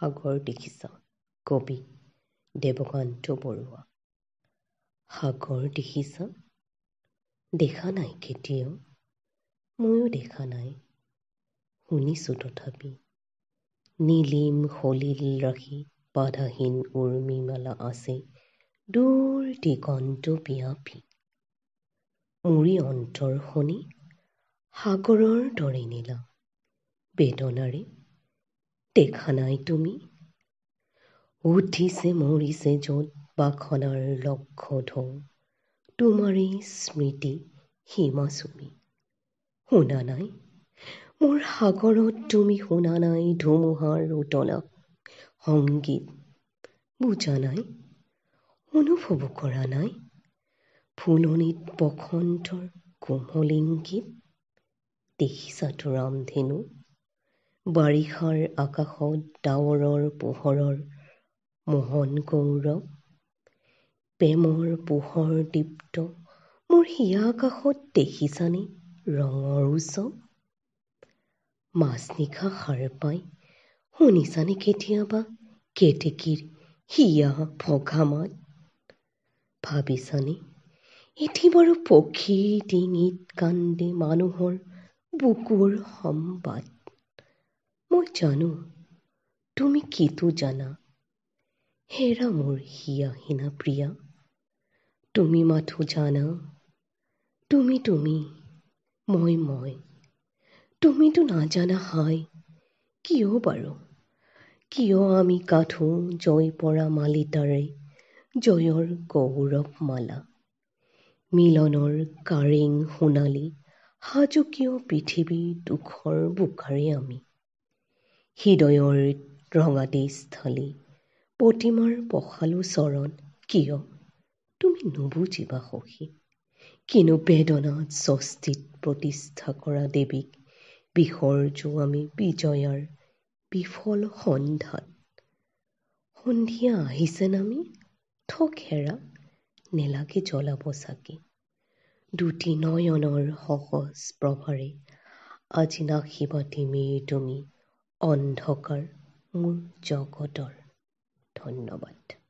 সাগৰ দেখিছা? কবি দেৱকান্ত বৰুৱা। সাগৰ দেখিছা? দেখা নাই কেতিয়াও, ময়ো দেখা নাই, শুনিছো তথাপি। নীলিম সলিল ৰাশি বাধাহীন উৰ্মিমালা আছে দূৰ দিগন্ত ব্যাপী। মুৰি অন্তৰ শনি সাগৰৰ দৰে নীলা বেদনাৰে দেখা নাই তুমি? উঠিছে মৰিছে য'ত বাসনাৰ লক্ষ্য ঢৌ, তোমাৰেই স্মৃতি সীমা চুমি। শুনা নাই মোৰ সাগৰত তুমি, শুনা নাই ধুমুহাৰ উতলা সংগীত, বুজা নাই অনুভৱ কৰা নাই ফুলনিত বসন্তৰ কোমল ইংগিত। দেখিছাতো ৰামধেনু বাৰিষাৰ আকাশত ডাৱৰৰ পোহৰৰ মোহন গৌৰৱ, প্ৰেমৰ পোহৰ দীপ্ত মোৰ হিয়া আকাশত দেখিছানে ৰঙৰ উৎসৱ। মাজনিশা সাৰ পাই শুনিছানে কেতিয়াবা কেতেকীৰ হিয়া ভগা মাত, ভাবিছানে এটি বাৰু পক্ষীৰ ডিঙিত কান্দে মানুহৰ বুকুৰ সম্বাদ। মই জানো তুমি কিটো জানা, হেৰা মোৰ হিয়াহীনা প্ৰিয়া। তুমি মাথো জানা তুমি মই তুমিতো নাজানা হাই কিয় বাৰু, কিয় আমি গাঁঠো জয় পৰা মালিতাৰে জয়ৰ গৌৰৱ মালা। মিলনৰ কাৰেং সোণালী সাজু কিয় পৃথিৱীৰ দুখৰ বোকাৰে আমি। হৃদয়ৰ ৰঙাতে স্থলী প্ৰতিমাৰ পখালো চৰণ কিয় তুমি নুবুজিবা সখী। কিনো বেদনাত ষষ্ঠীত প্ৰতিষ্ঠা কৰা দেৱীক বিসৰ্জো আমি বিজয়াৰ বিফল সন্ধ্যাত। সন্ধিয়া আহিছে নামি থক হেৰা নেলাগে জ্বলাব চাকি। দুটি নয়নৰ সহজ প্ৰভাৰে আজি নাখিবা তিমিৰ তুমি অন্ধকাৰ মোৰ জগতৰ। ধন্যবাদ।